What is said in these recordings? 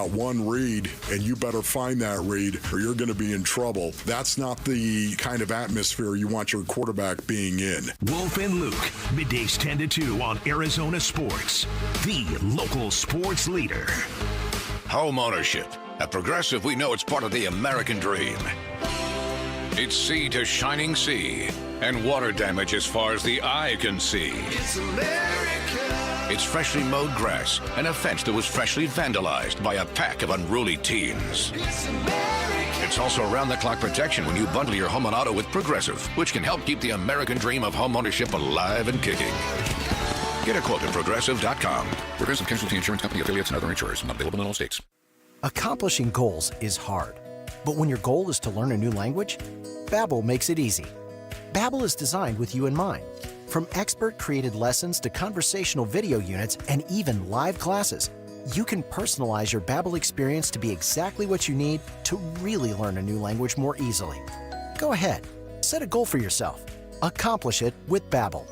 got one read, and you better find that read or you're going to be in trouble. That's not the kind of atmosphere you want your quarterback being in. Wolf and Luke, middays 10 to 2 on Arizona Sports, the local sports leader. Home ownership. At Progressive, we know it's part of the American dream. It's sea to shining sea, and water damage as far as the eye can see. It's America. It's freshly mowed grass and a fence that was freshly vandalized by a pack of unruly teens. It's America. It's also round-the-clock protection when you bundle your home and auto with Progressive, which can help keep the American dream of home ownership alive and kicking. Get a quote at Progressive.com. Progressive Casualty Insurance Company affiliates and other insurers. Not available in all states. Accomplishing goals is hard, but when your goal is to learn a new language, Babbel makes it easy. Babbel is designed with you in mind. From expert-created lessons to conversational video units and even live classes, you can personalize your Babbel experience to be exactly what you need to really learn a new language more easily. Go ahead, set a goal for yourself. Accomplish it with Babbel.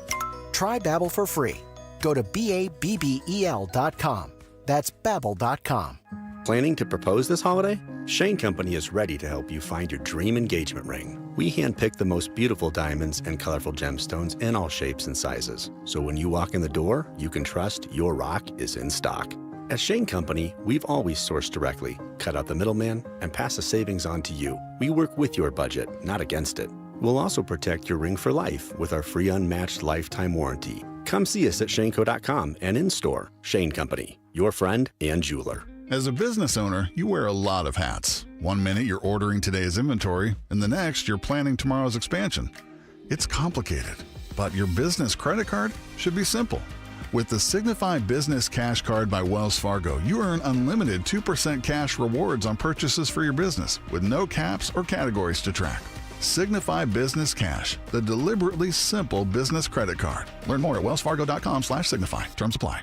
Try Babbel for free. Go to BABBEL.com. That's Babbel.com. Planning to propose this holiday? Shane Company is ready to help you find your dream engagement ring. We handpick the most beautiful diamonds and colorful gemstones in all shapes and sizes. So when you walk in the door, you can trust your rock is in stock. At Shane Company, we've always sourced directly, cut out the middleman, and pass the savings on to you. We work with your budget, not against it. We'll also protect your ring for life with our free unmatched lifetime warranty. Come see us at shaneco.com and in-store. Shane Company, your friend and jeweler. As a business owner, you wear a lot of hats. One minute you're ordering today's inventory, and the next you're planning tomorrow's expansion. It's complicated, but your business credit card should be simple. With the Signify Business Cash Card by Wells Fargo, you earn unlimited 2% cash rewards on purchases for your business with no caps or categories to track. Signify Business Cash, the deliberately simple business credit card. Learn more at wellsfargo.com/signify. Terms apply.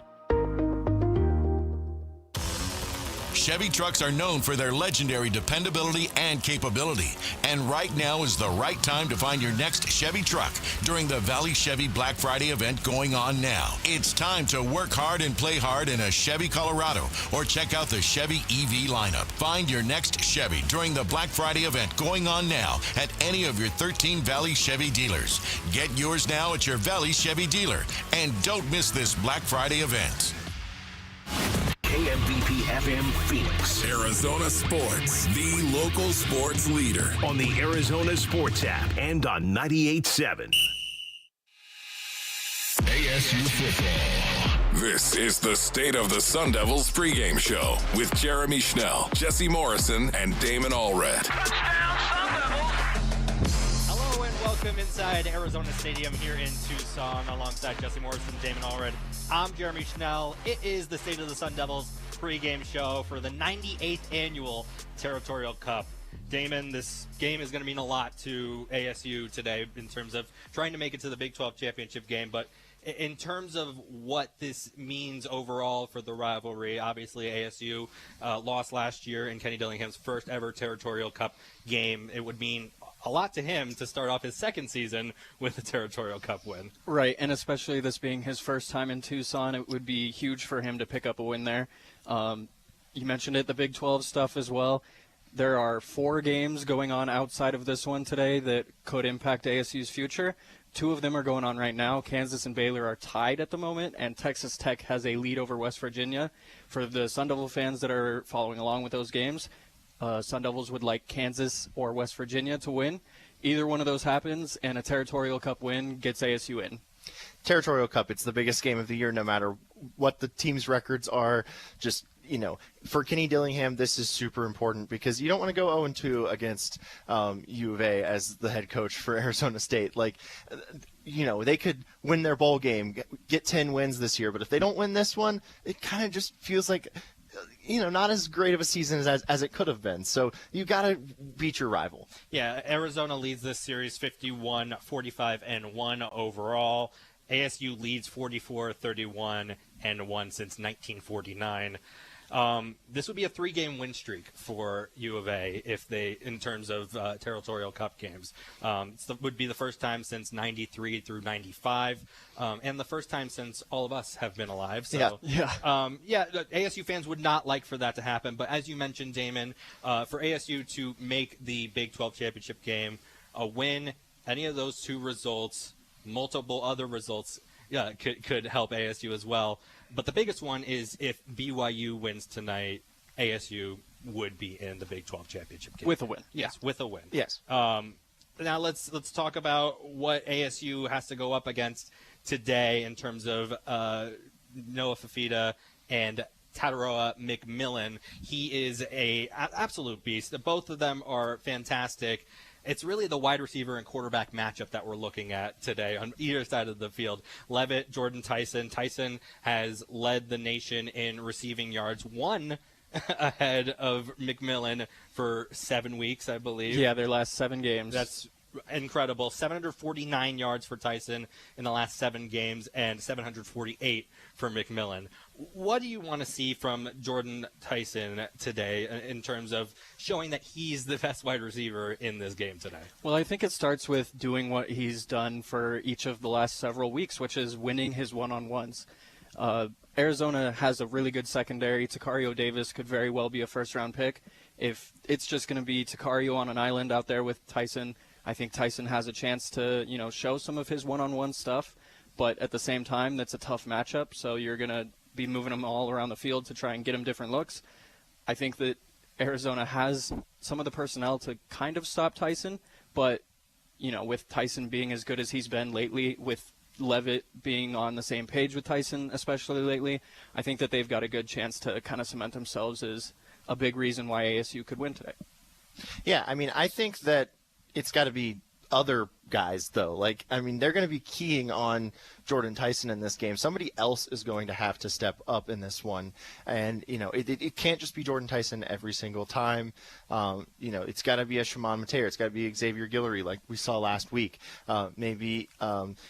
Chevy trucks are known for their legendary dependability and capability. And right now is the right time to find your next Chevy truck during the Valley Chevy Black Friday event going on now. It's time to work hard and play hard in a Chevy Colorado or check out the Chevy EV lineup. Find your next Chevy during the Black Friday event going on now at any of your 13 Valley Chevy dealers. Get yours now at your Valley Chevy dealer. And don't miss this Black Friday event. KMVP FM Phoenix. Arizona Sports, the local sports leader. On the Arizona Sports app and on 98.7. ASU football. This is the State of the Sun Devils pregame show with Jeremy Schnell, Jesse Morrison, and Damon Allred. Touchdown, Sun Devils! Hello and welcome inside Arizona Stadium here in Tucson alongside Jesse Morrison, Damon Allred. I'm Jeremy Schnell. It is the State of the Sun Devils pregame show for the 98th annual Territorial Cup. Damon, this game is going to mean a lot to ASU today in terms of trying to make it to the Big 12 championship game, but in terms of what this means overall for the rivalry, obviously ASU lost last year in Kenny Dillingham's first ever Territorial Cup game. It would mean a lot to him to start off his second season with a Territorial Cup win. Right, and especially this being his first time in Tucson, it would be huge for him to pick up a win there. You mentioned it, the Big 12 stuff as well. There are 4 games going on outside of this one today that could impact ASU's future. 2 of them are going on right now. Kansas and Baylor are tied at the moment, and Texas Tech has a lead over West Virginia. For the Sun Devil fans that are following along with those games, Sun Devils would like Kansas or West Virginia to win. Either one of those happens, and a Territorial Cup win gets ASU in. Territorial Cup, it's the biggest game of the year no matter what the team's records are. Just, you know, for Kenny Dillingham, this is super important because you don't want to go 0-2 against U of A as the head coach for Arizona State. Like, you know, they could win their bowl game, get 10 wins this year, but if they don't win this one, it kind of just feels like, you know, not as great of a season as it could have been. So you got to beat your rival. Yeah, Arizona leads this series 51-45-1 overall. ASU leads 44-31-1 since 1949. This would be a 3-game win streak for U of A if they, in terms of Territorial Cup games. Would be the first time since 93 through 95, and the first time since all of us have been alive. So, ASU fans would not like for that to happen. But as you mentioned, Damon, for ASU to make the Big 12 championship game, a win, any of those two results, multiple other results, could help ASU as well. But the biggest one is if BYU wins tonight, ASU would be in the Big 12 championship game. With a win. Yes, with a win. Yes. Now let's talk about what ASU has to go up against today in terms of Noah Fafita and Tataroa McMillan. He is an absolute beast. Both of them are fantastic. It's really the wide receiver and quarterback matchup that we're looking at today on either side of the field. Levitt, Jordan Tyson. Tyson has led the nation in receiving yards, one ahead of McMillan for 7 weeks, I believe. Yeah, their last 7 games. That's incredible. 749 yards for Tyson in the last 7 games and 748 for McMillan. What do you want to see from Jordan Tyson today in terms of showing that he's the best wide receiver in this game today? Well, I think it starts with doing what he's done for each of the last several weeks, which is winning his one-on-ones. Arizona has a really good secondary. Takario Davis could very well be a first-round pick. If it's just going to be Takario on an island out there with Tyson, I think Tyson has a chance to, show some of his one-on-one stuff. But at the same time, that's a tough matchup, so you're going to be moving him all around the field to try and get him different looks. I think that Arizona has some of the personnel to kind of stop Tyson, but, with Tyson being as good as he's been lately, with Levitt being on the same page with Tyson, especially lately, I think that they've got a good chance to kind of cement themselves as a big reason why ASU could win today. Yeah, I think that it's got to be other guys, though. They're going to be keying on Jordan Tyson in this game. Somebody else is going to have to step up in this one. And, it can't just be Jordan Tyson every single time. It's got to be a Shimon Mateer. It's got to be Xavier Guillory like we saw last week. Maybe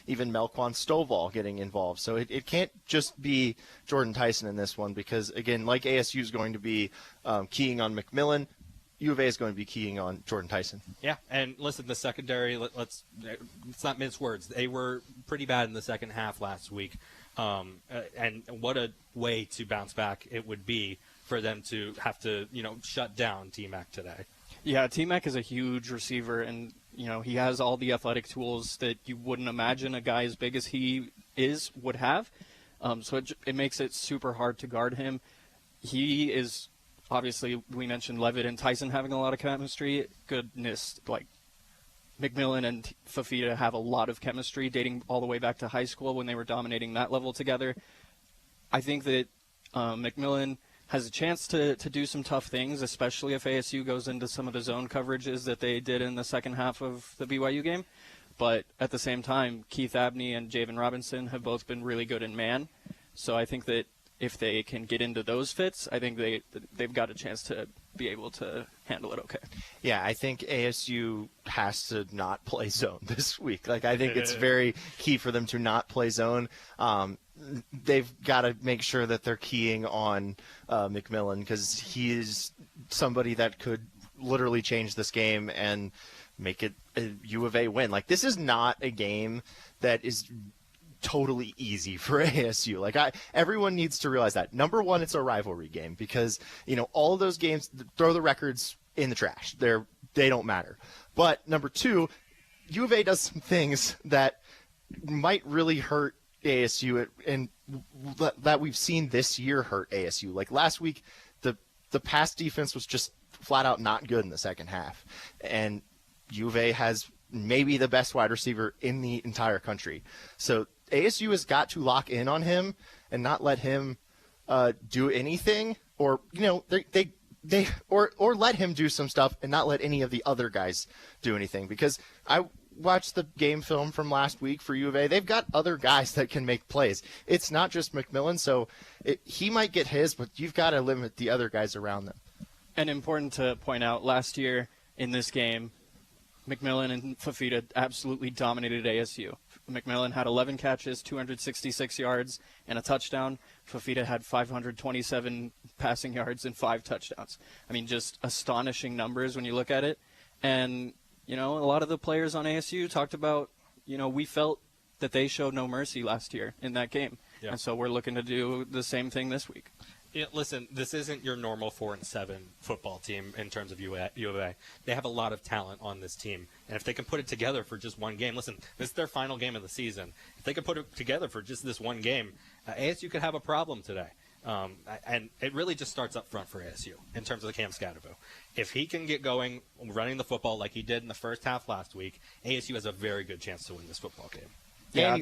even Melquan Stovall getting involved. So it can't just be Jordan Tyson in this one because, again, like ASU is going to be keying on McMillan, U of A is going to be keying on Jordan Tyson. Yeah, and listen, the secondary, let's not mince words. They were pretty bad in the second half last week, and what a way to bounce back it would be for them to have to, shut down T-Mac today. Yeah, T-Mac is a huge receiver, and, he has all the athletic tools that you wouldn't imagine a guy as big as he is would have. So it makes it super hard to guard him. He is... Obviously, we mentioned Levitt and Tyson having a lot of chemistry. Goodness, McMillan and Fafita have a lot of chemistry dating all the way back to high school when they were dominating that level together. I think that McMillan has a chance to do some tough things, especially if ASU goes into some of the zone coverages that they did in the second half of the BYU game. But at the same time, Keith Abney and Javen Robinson have both been really good in man. So I think that if they can get into those fits, I think they've got a chance to be able to handle it okay. Yeah, I think ASU has to not play zone this week. I think it's very key for them to not play zone. They've got to make sure that they're keying on McMillan because he is somebody that could literally change this game and make it a U of A win. This is not a game that is totally easy for ASU. Everyone needs to realize that. Number one, it's a rivalry game because, all of those games, throw the records in the trash. They don't matter. But number two, U of A does some things that might really hurt ASU and that we've seen this year hurt ASU. Last week, the pass defense was just flat out not good in the second half. And U of A has maybe the best wide receiver in the entire country. So ASU has got to lock in on him and not let him do anything, or or let him do some stuff and not let any of the other guys do anything. Because I watched the game film from last week for U of A. They've got other guys that can make plays. It's not just McMillan, so he might get his, but you've got to limit the other guys around them. And important to point out, last year in this game, McMillan and Fafita absolutely dominated ASU. McMillan had 11 catches, 266 yards, and a touchdown. Fafita had 527 passing yards and 5 touchdowns. I mean, just astonishing numbers when you look at it. And, a lot of the players on ASU talked about, we felt that they showed no mercy last year in that game. Yeah. And so we're looking to do the same thing this week. Yeah, listen, this isn't your normal 4-7 football team in terms of U of A. They have a lot of talent on this team, and if they can put it together for just one game, listen, this is their final game of the season. If they can put it together for just this one game, ASU could have a problem today. And it really just starts up front for ASU in terms of the Cam Skattebo. If he can get going running the football like he did in the first half last week, ASU has a very good chance to win this football game. Yeah,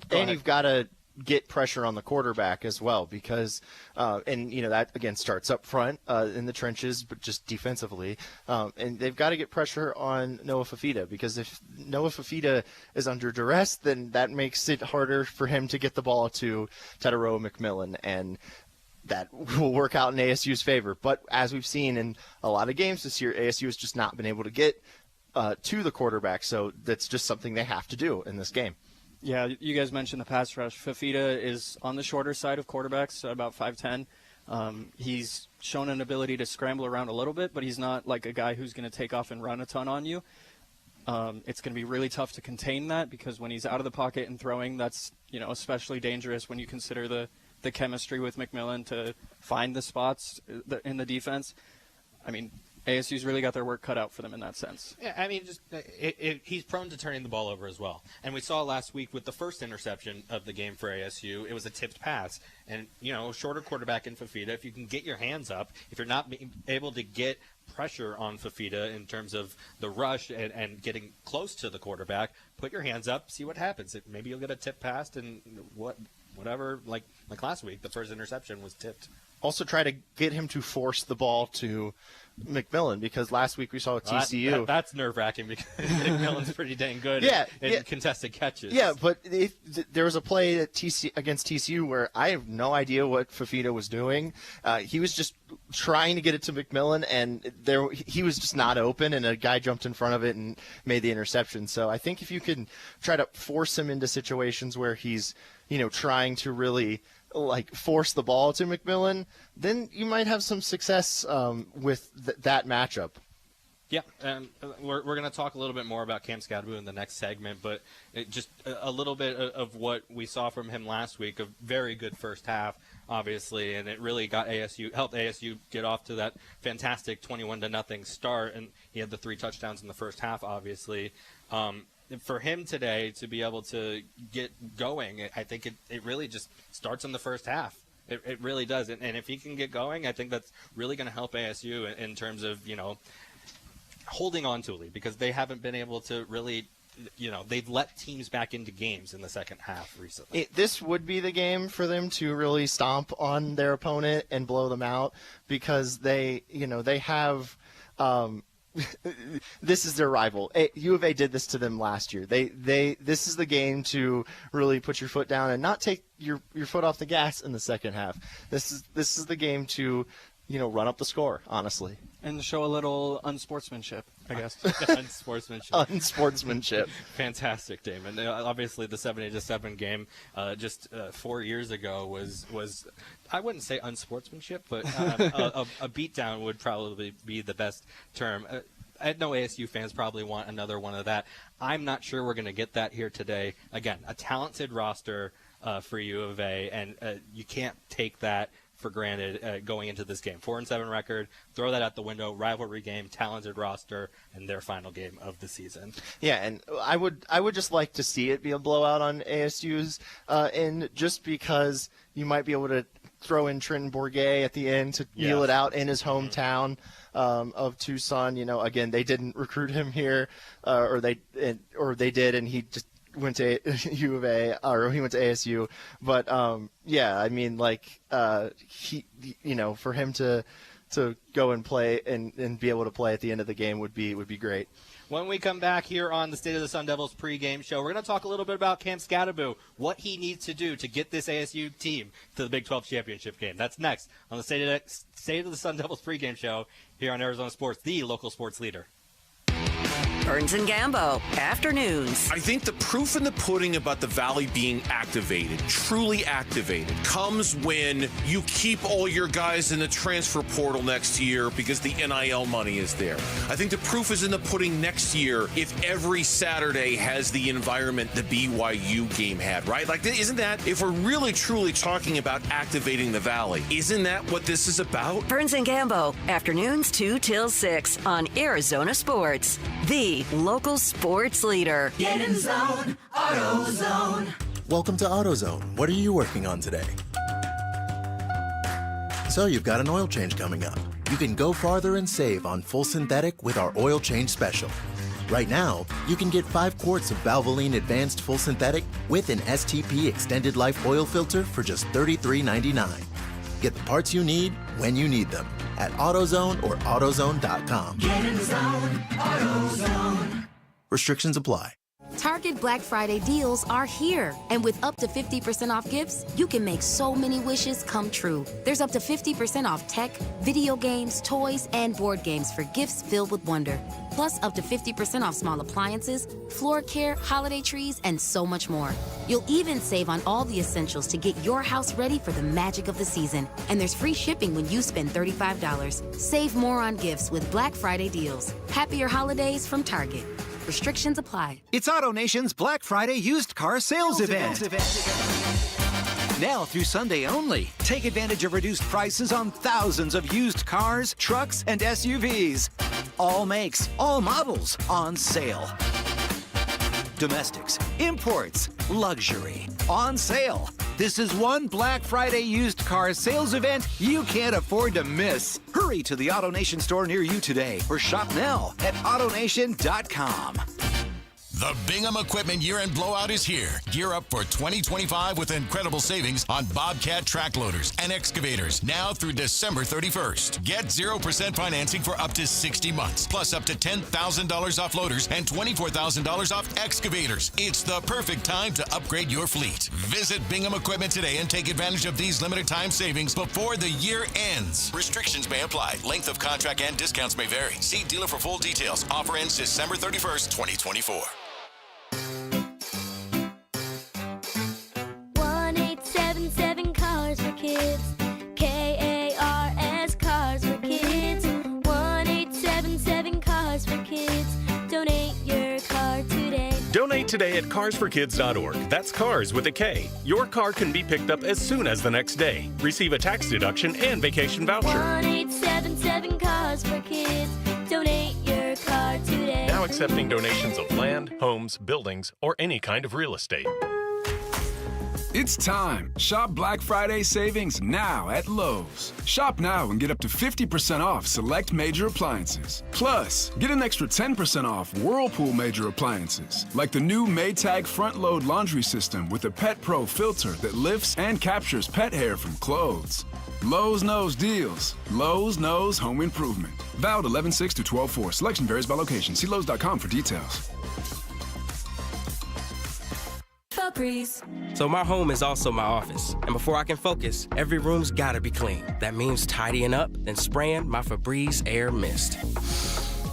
and you've got to get pressure on the quarterback as well because that again starts up front in the trenches, but just defensively, and they've got to get pressure on Noah Fafita because if Noah Fafita is under duress, then that makes it harder for him to get the ball to Territorial McMillan, and that will work out in ASU's favor. But as we've seen in a lot of games this year, ASU has just not been able to get to the quarterback, so that's just something they have to do in this game. Yeah, you guys mentioned the pass rush. Fafita is on the shorter side of quarterbacks, about 5'10". He's shown an ability to scramble around a little bit, but he's not like a guy who's going to take off and run a ton on you. It's going to be really tough to contain that because when he's out of the pocket and throwing, that's especially dangerous when you consider the chemistry with McMillan to find the spots in the defense. I mean, ASU's really got their work cut out for them in that sense. Yeah, I mean, he's prone to turning the ball over as well. And we saw last week with the first interception of the game for ASU, it was a tipped pass. And, shorter quarterback in Fafita, if you can get your hands up, if you're not able to get pressure on Fafita in terms of the rush and getting close to the quarterback, put your hands up, see what happens. Maybe you'll get a tip pass and whatever, like last week, the first interception was tipped. Also try to get him to force the ball to McMillan because last week we saw with TCU. That's nerve-wracking because McMillan's pretty dang good in contested catches. Yeah, but there was a play against TCU where I have no idea what Fafita was doing. He was just trying to get it to McMillan, and he was just not open, and a guy jumped in front of it and made the interception. So I think if you can try to force him into situations where he's trying to really force the ball to McMillan, then you might have some success with that matchup. Yeah, we're going to talk a little bit more about Cam Skattebo in the next segment, but just a little bit of what we saw from him last week, a very good first half, obviously, and it really helped ASU get off to that fantastic 21-0 start, and he had the 3 touchdowns in the first half, obviously. For him today to be able to get going, I think it really just starts in the first half. It really does. And if he can get going, I think that's really going to help ASU in terms of, holding on to a lead because they haven't been able to really, they've let teams back into games in the second half recently. This would be the game for them to really stomp on their opponent and blow them out because they have this is their rival. U of A did this to them last year. This is the game to really put your foot down and not take your foot off the gas in the second half. This is the game to run up the score, honestly. And show a little unsportsmanship, I guess. Unsportsmanship. Fantastic, Damon. Obviously, the 7-7 game just 4 years ago was I wouldn't say unsportsmanship, but a beatdown would probably be the best term. I know ASU fans probably want another one of that. I'm not sure we're going to get that here today. Again, a talented roster for U of A, and you can't take that for granted going into this game. 4-7 record, throw that out the window. Rivalry game, talented roster, and their final game of the season. Yeah, and I would just like to see it be a blowout on ASU's end, just because you might be able to throw in Trenton Bourget at the end to kneel it out in his hometown of Tucson. Again, they didn't recruit him here, or they did, and he just went to U of A, or he went to ASU. But I mean, he, for him to go and play and be able to play at the end of the game would be great. When we come back here on the State of the Sun Devils pregame show, we're going to talk a little bit about Cam Skattebo, what he needs to do to get this ASU team to the Big 12 championship game. That's next on the State of the Sun Devils pregame show here on Arizona Sports, the local sports leader. Burns and Gambo, afternoons. I think the proof in the pudding about the Valley being activated, truly activated, comes when you keep all your guys in the transfer portal next year because the NIL money is there. I think the proof is in the pudding next year if every Saturday has the environment the BYU game had, right? Like, isn't that, if we're really truly talking about activating the Valley, isn't that what this is about? Burns and Gambo, afternoons 2 till 6 on Arizona Sports, the local sports leader. Get in zone, AutoZone. Welcome to AutoZone. What are you working on today? So you've got an oil change coming up. You can go farther and save on full synthetic with our oil change special. Right now, you can get 5 quarts of Valvoline Advanced Full Synthetic with an STP Extended Life oil filter for just $33.99. Get the parts you need when you need them at AutoZone or AutoZone.com. Get in zone, AutoZone. Restrictions apply. Target Black Friday deals are here. And with up to 50% off gifts, you can make so many wishes come true. There's up to 50% off tech, video games, toys, and board games for gifts filled with wonder. Plus up to 50% off small appliances, floor care, holiday trees, and so much more. You'll even save on all the essentials to get your house ready for the magic of the season. And there's free shipping when you spend $35. Save more on gifts with Black Friday deals. Happier holidays from Target. Restrictions apply. It's AutoNation's Black Friday used car sales event. Now through Sunday only, take advantage of reduced prices on thousands of used cars, trucks, and SUVs. All makes, all models on sale. Domestics, imports, luxury, on sale. This is one Black Friday used car sales event you can't afford to miss. Hurry to the AutoNation store near you today or shop now at AutoNation.com. The Bingham Equipment Year-End Blowout is here. Gear up for 2025 with incredible savings on Bobcat track loaders and excavators now through December 31st. Get 0% financing for up to 60 months, plus up to $10,000 off loaders and $24,000 off excavators. It's the perfect time to upgrade your fleet. Visit Bingham Equipment today and take advantage of these limited time savings before the year ends. Restrictions may apply. Length of contract and discounts may vary. See dealer for full details. Offer ends December 31st, 2024. 1877 Cars for Kids. KARS Cars for Kids. 1877 Cars for Kids. Donate your car today. Donate today at carsforkids.org. That's cars with a K. Your car can be picked up as soon as the next day. Receive a tax deduction and vacation voucher. 1877 Cars for Kids. Donate your car today. Now accepting donations of land, homes, buildings, or any kind of real estate. It's time. Shop Black Friday savings now at Lowe's. Shop now and get up to 50% off select major appliances. Plus, get an extra 10% off Whirlpool major appliances, like the new Maytag front-load laundry system with a Pet Pro filter that lifts and captures pet hair from clothes. Lowe's knows deals. Lowe's knows home improvement. Valid 11/6 to 12/4. Selection varies by location. See Lowe's.com for details. So my home is also my office, and before I can focus, every room's gotta be clean. That means tidying up, then spraying my Febreze Air Mist.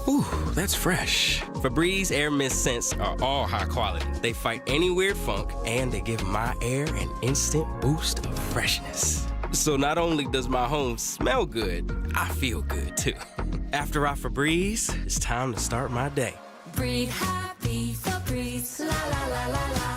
Ooh, that's fresh. Febreze Air Mist scents are all high quality. They fight any weird funk, and they give my air an instant boost of freshness. So not only does my home smell good, I feel good too. After I Febreze, it's time to start my day. Breathe happy, Febreze. La la la la la.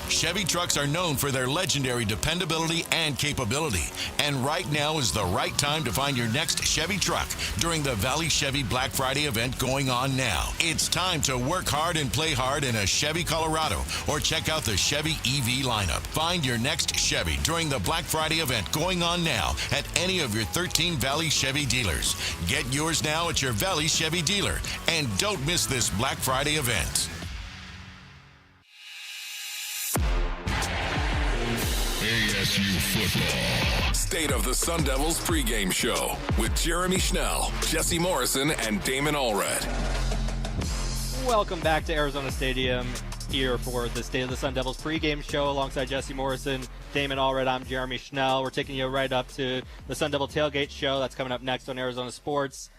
Chevy trucks are known for their legendary dependability and capability. And right now is the right time to find your next Chevy truck during the Valley Chevy Black Friday event going on now. It's time to work hard and play hard in a Chevy Colorado or check out the Chevy EV lineup. Find your next Chevy during the Black Friday event going on now at any of your 13 Valley Chevy dealers. Get yours now at your Valley Chevy dealer. And don't miss this Black Friday event. ASU football. State of the Sun Devils pregame show with Jeremy Schnell, Jesse Morrison, and Damon Allred. Welcome back to Arizona Stadium here for the State of the Sun Devils pregame show alongside Jesse Morrison, Damon Allred. I'm Jeremy Schnell. We're taking you right up to the Sun Devil Tailgate show that's coming up next on Arizona Sports.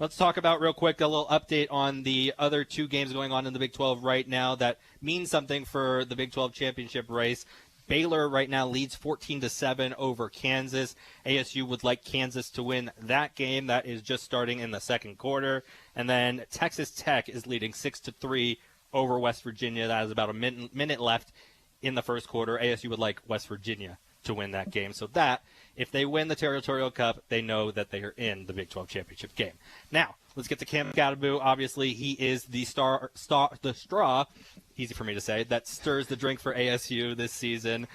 Let's talk about real quick a little update on the other two games going on in the Big 12 right now that mean something for the Big 12 championship race. Baylor right now leads 14-7 over Kansas. ASU would like Kansas to win that game. That is just starting in the second quarter. And then Texas Tech is leading 6-3 over West Virginia. That is about a minute left in the first quarter. ASU would like West Virginia to win that game. So that, if they win the Territorial Cup, they know that they are in the Big 12 championship game. Now, let's get to Cam Skattebo. Obviously, he is the straw, easy for me to say, that stirs the drink for ASU this season.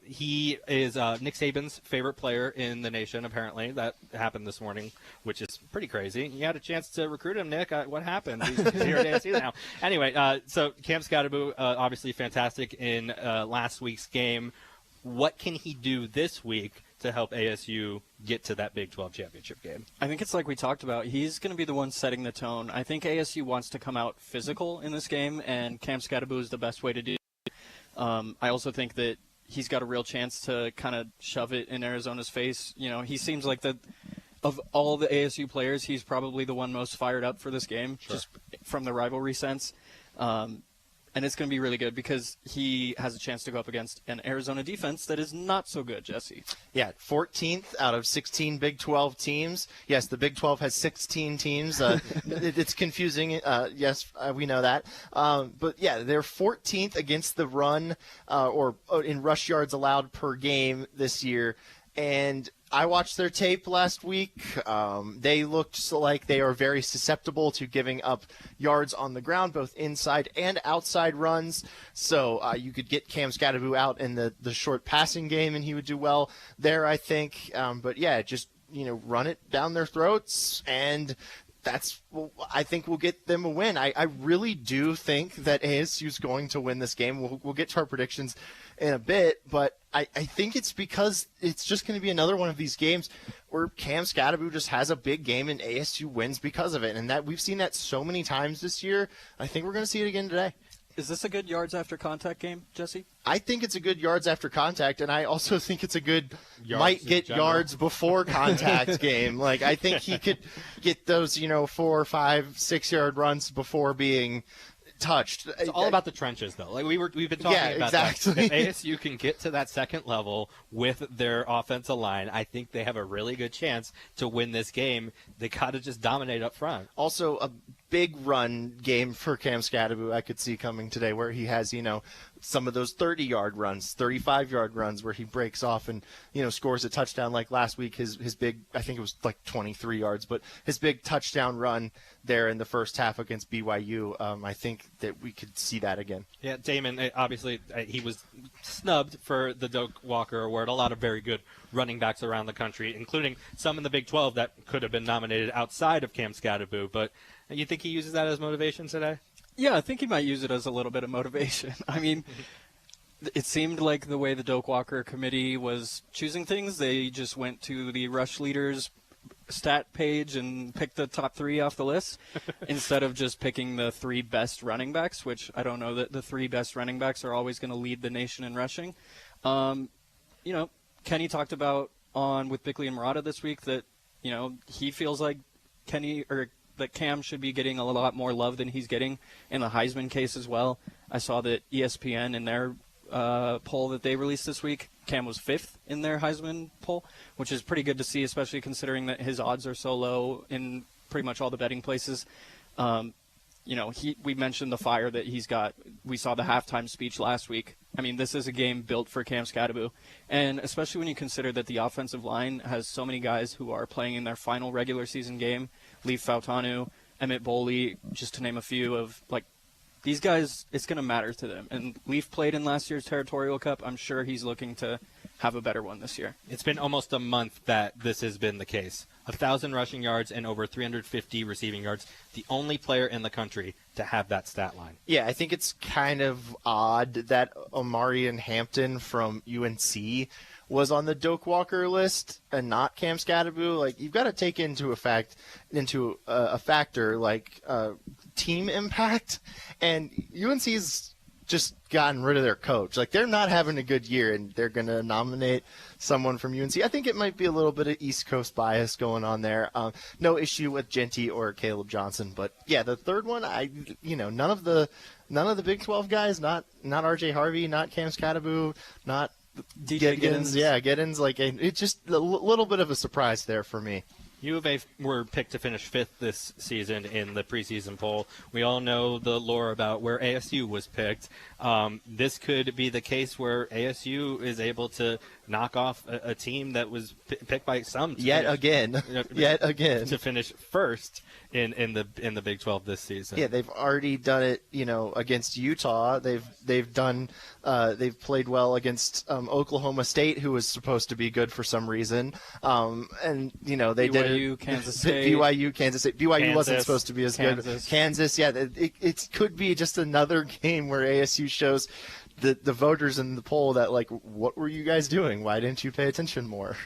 He is Nick Saban's favorite player in the nation, apparently. That happened this morning, which is pretty crazy. You had a chance to recruit him, Nick. What happened? He's here at ASU now. Anyway, so Cam Skattebo, obviously fantastic in last week's game. What can he do this week to help ASU get to that Big 12 championship game? I think it's like we talked about. He's going to be the one setting the tone. I think ASU wants to come out physical in this game, and Cam Skattebo is the best way to do it. I also think that he's got a real chance to kind of shove it in Arizona's face. You know, he seems like of all the ASU players, he's probably the one most fired up for this game, just from the rivalry sense. And it's going to be really good because he has a chance to go up against an Arizona defense that is not so good, Jesse. Yeah, 14th out of 16 Big 12 teams. Yes, the Big 12 has 16 teams. It's confusing. Yes, we know that. But, yeah, they're 14th against the run or in rush yards allowed per game this year. And I watched their tape last week. They looked like they are very susceptible to giving up yards on the ground, both inside and outside runs. So you could get Cam Skattebo out in the short passing game, and he would do well there, I think. But, yeah, just, run it down their throats, and I think we'll get them a win. I really do think that ASU is going to win this game. We'll get to our predictions in a bit, but I think it's because it's just going to be another one of these games where Cam Skattebo just has a big game and ASU wins because of it. And that we've seen that so many times this year. I think we're going to see it again today. Is this a good yards after contact game, Jesse? I think it's a good yards after contact, and I also think it's a good might get yards before contact game. Like, I think he could get those, 4, 5, 6 yard runs before being touched. It's all about the trenches, though. Like we've been talking about exactly. that. If ASU can get to that second level with their offensive line, I think they have a really good chance to win this game. They got to just dominate up front. Also, a big run game for Cam Skattebo I could see coming today, where he has, some of those 30-yard runs, 35-yard runs where he breaks off and, scores a touchdown like last week. His big, I think it was like 23 yards, but his big touchdown run there in the first half against BYU, I think that we could see that again. Yeah, Damon, obviously he was snubbed for the Doak Walker Award. A lot of very good running backs around the country, including some in the Big 12 that could have been nominated outside of Cam Skattebo. But you think he uses that as motivation today? Yeah, I think he might use it as a little bit of motivation. I mean, it seemed like the way the Doak Walker committee was choosing things, they just went to the rush leaders stat page and picked the top 3 off the list instead of just picking the 3 best running backs, which I don't know that the 3 best running backs are always going to lead the nation in rushing. Kenny talked about with Bickley and Murata this week that, he feels like that Cam should be getting a lot more love than he's getting in the Heisman case as well. I saw that ESPN in their poll that they released this week, Cam was 5th in their Heisman poll, which is pretty good to see, especially considering that his odds are so low in pretty much all the betting places. We mentioned the fire that he's got. We saw the halftime speech last week. I mean, this is a game built for Cam Skattebo, and especially when you consider that the offensive line has so many guys who are playing in their final regular season game. Leif Fautanu, Emmett Boley, just to name a few of, these guys, it's going to matter to them. And Leif played in last year's Territorial Cup. I'm sure he's looking to have a better one this year. It's been almost a month that this has been the case. 1,000 rushing yards and over 350 receiving yards. The only player in the country to have that stat line. Yeah, I think it's kind of odd that Omarion Hampton from UNC was on the Doak Walker list and not Cam Skattebo. You've got to take into a factor team impact, and UNC's just gotten rid of their coach. Like, they're not having a good year, and they're going to nominate someone from UNC. I think it might be a little bit of East Coast bias going on there. No issue with Genty or Caleb Johnson, but yeah, the third one, none of the Big 12 guys, not RJ Harvey, not Cam Skattebo, not Giddens. Yeah, Giddens. Like, it's just a little bit of a surprise there for me. U of A were picked to finish 5th this season in the preseason poll. We all know the lore about where ASU was picked. This could be the case where ASU is able to knock off a team that was picked by some yet again to finish first in the Big 12 this season. Yeah, they've already done it, against Utah. They've played well against Oklahoma State, who was supposed to be good for some reason. And they did it. Kansas State. BYU, Kansas State. BYU Kansas, wasn't supposed to be as good. Kansas, yeah. It could be just another game where ASU shows the voters in the poll that, like, what were you guys doing? Why didn't you pay attention more?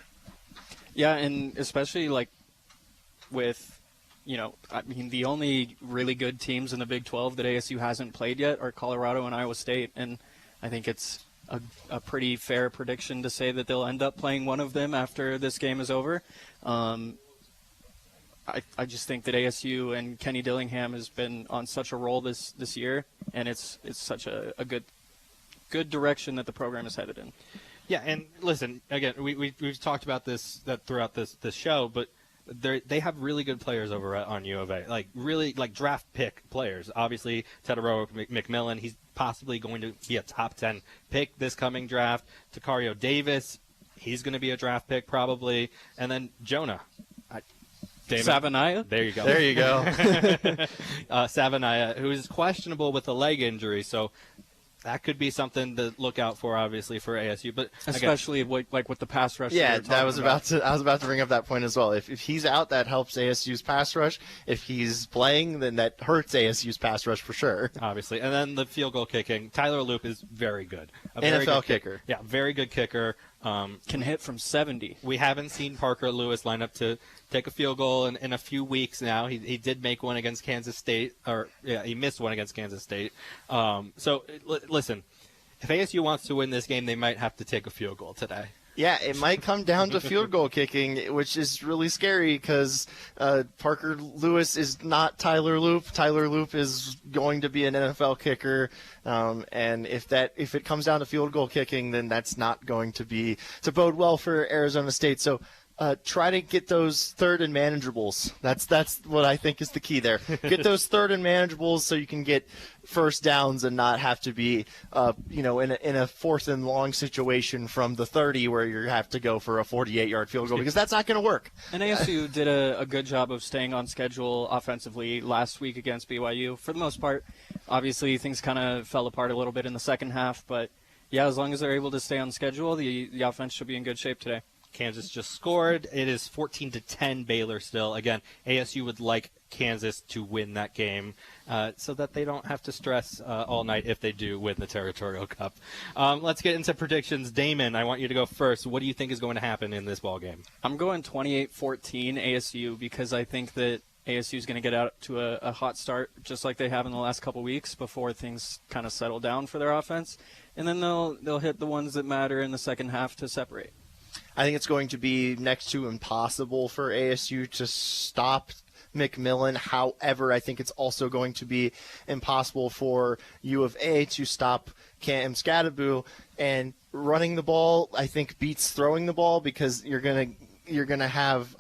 Yeah, and especially with, the only really good teams in the Big 12 that ASU hasn't played yet are Colorado and Iowa State, and I think it's a pretty fair prediction to say that they'll end up playing one of them after this game is over. I just think that ASU and Kenny Dillingham has been on such a roll this year, and it's such a good direction that the program is headed in. Yeah, and listen, again, we've talked about this throughout this show, but they have really good players over on U of A, really draft pick players. Obviously, Tedero McMillan, he's possibly going to be a top 10 pick this coming draft. Takario Davis, he's going to be a draft pick probably, and then Jonah. Savanaya? There you go. There you go. Savanaya, who is questionable with a leg injury, so that could be something to look out for, obviously, for ASU. But especially with the pass rush. Yeah, I was about to bring up that point as well. If he's out, that helps ASU's pass rush. If he's playing, then that hurts ASU's pass rush for sure. Obviously, and then the field goal kicking. Tyler Loop is very good. NFL kicker. Yeah, very good kicker. Can hit from 70. We haven't seen Parker Lewis line up to take a field goal in a few weeks now. He did make one against Kansas State, he missed one against Kansas State. Listen, if ASU wants to win this game, they might have to take a field goal today. Yeah, it might come down to field goal kicking, which is really scary because Parker Lewis is not Tyler Loop. Tyler Loop is going to be an NFL kicker, and if it comes down to field goal kicking, then that's not going to bode well for Arizona State. So try to get those third and manageables. That's what I think is the key there. Get those third and manageables so you can get first downs and not have to be, in a fourth and long situation from the 30 where you have to go for a 48-yard field goal because that's not going to work. And ASU did a good job of staying on schedule offensively last week against BYU for the most part. Obviously, things kind of fell apart a little bit in the second half, but yeah, as long as they're able to stay on schedule, the offense should be in good shape today. Kansas just scored. It is 14-10 Baylor still. Again, ASU would like Kansas to win that game so that they don't have to stress all night if they do win the Territorial Cup. Let's get into predictions. Damon, I want you to go first. What do you think is going to happen in this ball game? I'm going 28-14 ASU because I think that ASU is going to get out to a hot start just like they have in the last couple weeks before things kind of settle down for their offense. And then they'll hit the ones that matter in the second half to separate. I think it's going to be next to impossible for ASU to stop McMillan. However, I think it's also going to be impossible for U of A to stop Cam Skattebo. And running the ball, I think, beats throwing the ball because you're going to have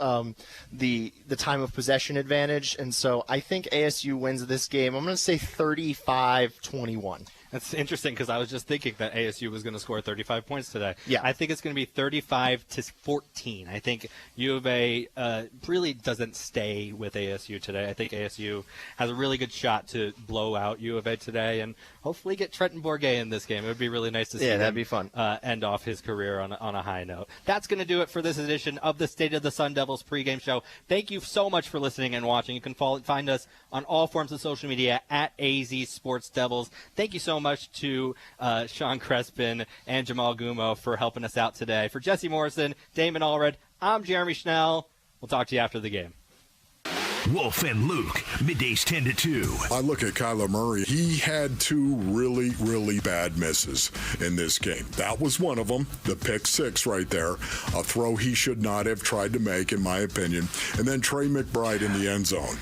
the time of possession advantage. And so I think ASU wins this game. I'm going to say 35-21. That's interesting because I was just thinking that ASU was going to score 35 points today. Yeah. I think it's going to be 35-14. I think U of A really doesn't stay with ASU today. I think ASU has a really good shot to blow out U of A today and hopefully get Trenton Bourguet in this game. It would be really nice to see that'd be fun. End off his career on a high note. That's going to do it for this edition of the State of the Sun Devils pregame show. Thank you so much for listening and watching. You can find us on all forms of social media at AZ Sports Devils. Thank you so much to Sean Crespin and Jamal Gumo for helping us out today. For Jesse Morrison, Damon Allred, I'm Jeremy Schnell. We'll talk to you after the game. Wolf and Luke, middays 10 to 2. I look at Kyler Murray. He had two really, really bad misses in this game. That was one of them, the pick six right there, a throw he should not have tried to make, in my opinion. And then Trey McBride in the end zone.